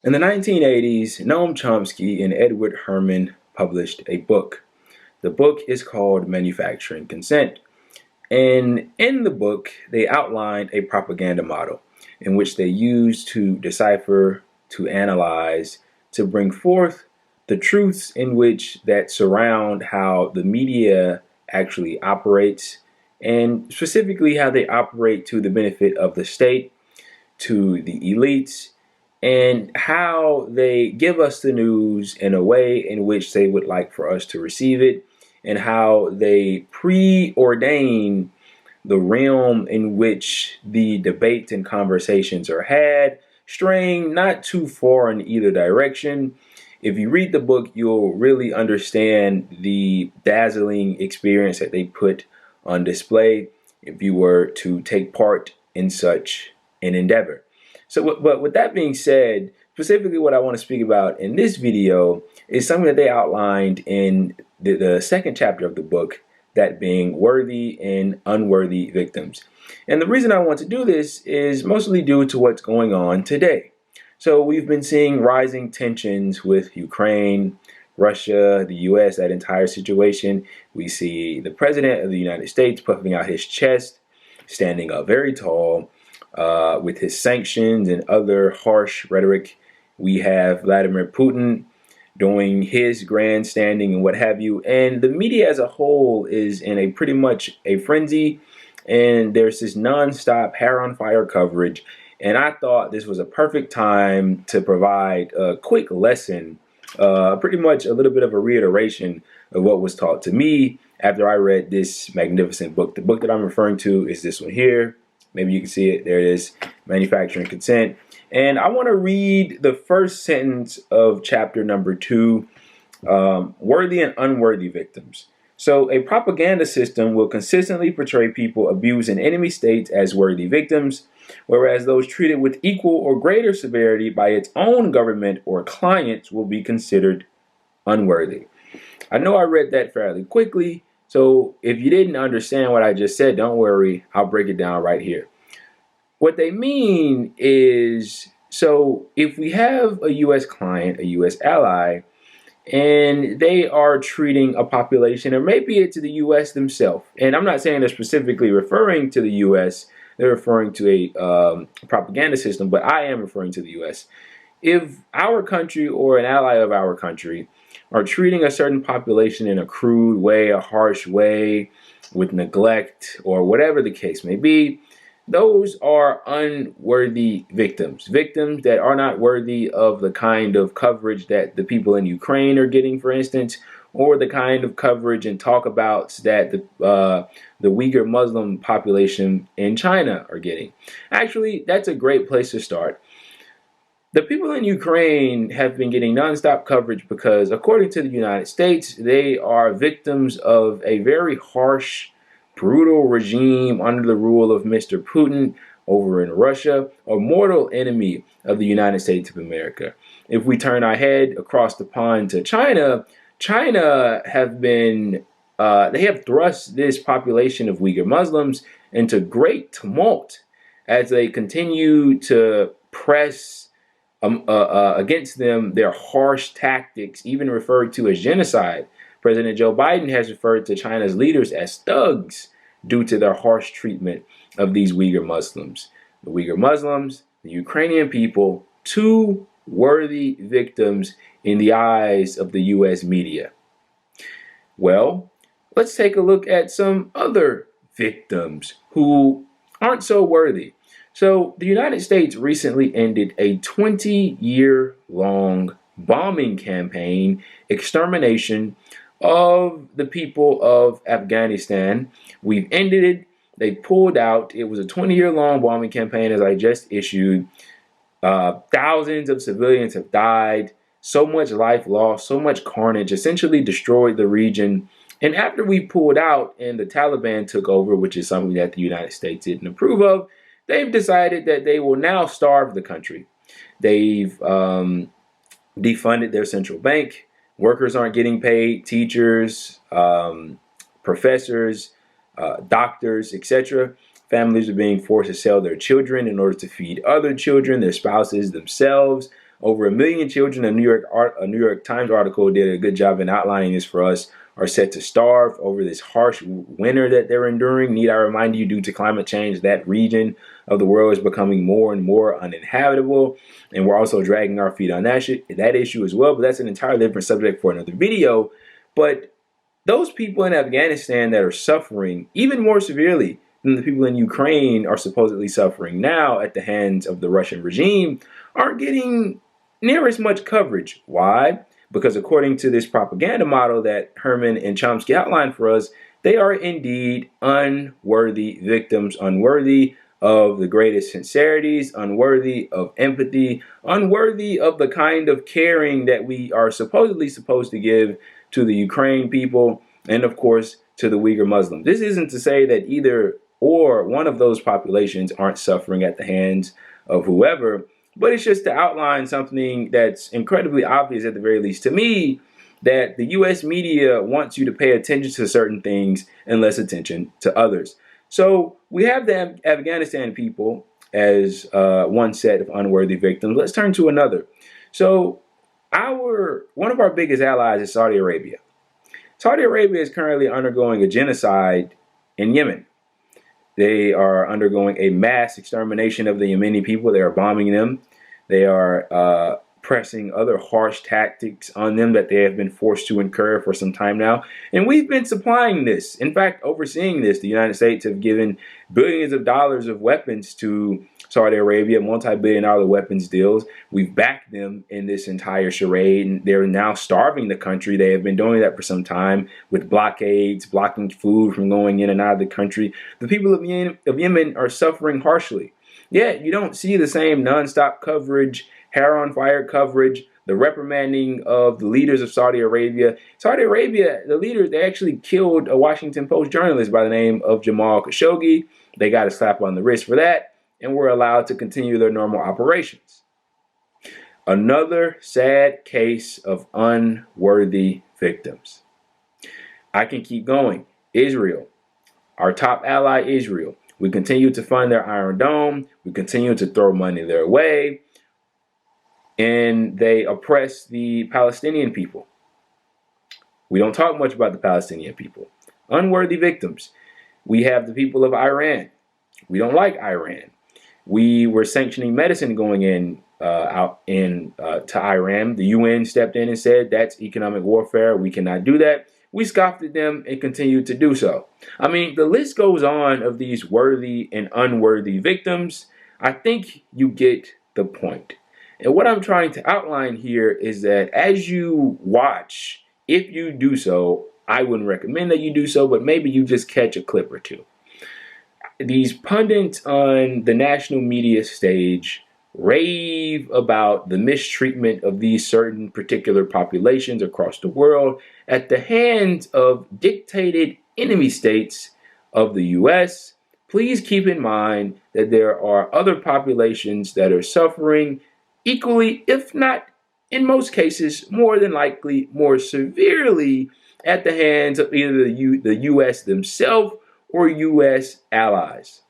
In the 1980s, Noam Chomsky and Edward Herman published a book. The book is called Manufacturing Consent. And in the book, they outlined a propaganda model in which they used to decipher, to analyze, to bring forth the truths in which that surround how the media actually operates, and specifically how they operate to the benefit of the state, to the elites, and how they give us the news in a way in which they would like for us to receive it, and how they preordain the realm in which the debates and conversations are had, straying not too far in either direction. If you read the book, you'll really understand the dazzling experience that they put on display if you were to take part in such an endeavor. But with that being said, specifically what I want to speak about in this video is something that they outlined in the second chapter of the book, that being worthy and unworthy victims. And the reason I want to do this is mostly due to what's going on today. So we've been seeing rising tensions with Ukraine, Russia, the US, that entire situation. We see the President of the United States puffing out his chest, standing up very tall, with his sanctions and other harsh rhetoric. We have Vladimir Putin doing his grandstanding and what have you. And the media as a whole is in a pretty much a frenzy. And there's this nonstop hair on fire coverage. And I thought this was a perfect time to provide a quick lesson, pretty much a little bit of a reiteration of what was taught to me after I read this magnificent book. The book that I'm referring to is this one here. Maybe you can see it. There it is, Manufacturing Consent. And I want to read the first sentence of chapter number 2, Worthy and Unworthy Victims. So a propaganda system will consistently portray people abused in enemy states as worthy victims, whereas those treated with equal or greater severity by its own government or clients will be considered unworthy. I know I read that fairly quickly, so if you didn't understand what I just said, don't worry, I'll break it down right here. What they mean is, so if we have a U.S. client, a U.S. ally, and they are treating a population, or maybe it's the U.S. themselves, and I'm not saying they're specifically referring to the U.S., they're referring to a propaganda system, but I am referring to the U.S. If our country or an ally of our country are treating a certain population in a crude way, a harsh way, with neglect, or whatever the case may be, those are unworthy victims. Victims that are not worthy of the kind of coverage that the people in Ukraine are getting, for instance, or the kind of coverage and talkabouts that the Uyghur Muslim population in China are getting. Actually, that's a great place to start. The people in Ukraine have been getting nonstop coverage because, according to the United States, they are victims of a very harsh, brutal regime under the rule of Mr. Putin over in Russia, a mortal enemy of the United States of America. If we turn our head across the pond to China, China have been, they have thrust this population of Uyghur Muslims into great tumult as they continue to press against them their harsh tactics, even referred to as genocide. President Joe Biden has referred to China's leaders as thugs due to their harsh treatment of these Uyghur Muslims. The Uyghur Muslims, the Ukrainian people, two worthy victims in the eyes of the U.S. media. Well, let's take a look at some other victims who aren't so worthy. So the United States recently ended a 20-year-long bombing campaign, extermination of the people of Afghanistan. We've ended it. They pulled out. It was a 20-year-long bombing campaign, as I just issued. Thousands of civilians have died. So much life lost, so much carnage, essentially destroyed the region. And after we pulled out and the Taliban took over, which is something that the United States didn't approve of, they've decided that they will now starve the country. They've defunded their central bank. Workers aren't getting paid. Teachers, professors, doctors, etc. Families are being forced to sell their children in order to feed other children, their spouses, themselves. Over 1 million children, a New York Times article did a good job in outlining this for us, are set to starve over this harsh winter that they're enduring. Need I remind you, due to climate change, that region of the world is becoming more and more uninhabitable. And we're also dragging our feet on that issue as well. But that's an entirely different subject for another video. But those people in Afghanistan that are suffering even more severely than the people in Ukraine are supposedly suffering now at the hands of the Russian regime aren't getting near as much coverage. Why? Because according to this propaganda model that Herman and Chomsky outlined for us, they are indeed unworthy victims, unworthy of the greatest sincerities, unworthy of empathy, unworthy of the kind of caring that we are supposedly supposed to give to the Ukraine people and, of course, to the Uyghur Muslims. This isn't to say that either or one of those populations aren't suffering at the hands of whoever, but it's just to outline something that's incredibly obvious, at the very least to me, that the U.S. media wants you to pay attention to certain things and less attention to others. So we have the Afghanistan people as one set of unworthy victims. Let's turn to another. So one of our biggest allies is Saudi Arabia. Saudi Arabia is currently undergoing a genocide in Yemen. They are undergoing a mass extermination of the Yemeni people. They are bombing them. They are pressing other harsh tactics on them that they have been forced to incur for some time now. And we've been supplying this. In fact, overseeing this, the United States have given billions of dollars of weapons to Saudi Arabia, multi-billion-dollar weapons deals. We've backed them in this entire charade, and they're now starving the country. They have been doing that for some time with blockades, blocking food from going in and out of the country. The people of Yemen are suffering harshly. Yet you don't see the same nonstop coverage, hair on fire coverage, the reprimanding of the leaders of Saudi Arabia. Saudi Arabia, the leaders, they actually killed a Washington Post journalist by the name of Jamal Khashoggi. They got a slap on the wrist for that, and were allowed to continue their normal operations. Another sad case of unworthy victims. I can keep going. Israel, our top ally, Israel. We continue to fund their Iron Dome. We continue to throw money their way. And they oppress the Palestinian people. We don't talk much about the Palestinian people. Unworthy victims. We have the people of Iran. We don't like Iran. We were sanctioning medicine going to Iran. The UN stepped in and said that's economic warfare. We cannot do that. We scoffed at them and continued to do so. I mean, the list goes on of these worthy and unworthy victims. I think you get the point. And what I'm trying to outline here is that as you watch, if you do so, I wouldn't recommend that you do so, but maybe you just catch a clip or two. These pundits on the national media stage rave about the mistreatment of these certain particular populations across the world at the hands of dictated enemy states of the U.S. Please keep in mind that there are other populations that are suffering equally, if not in most cases, more than likely, more severely at the hands of either the U.S. themselves or U.S. allies.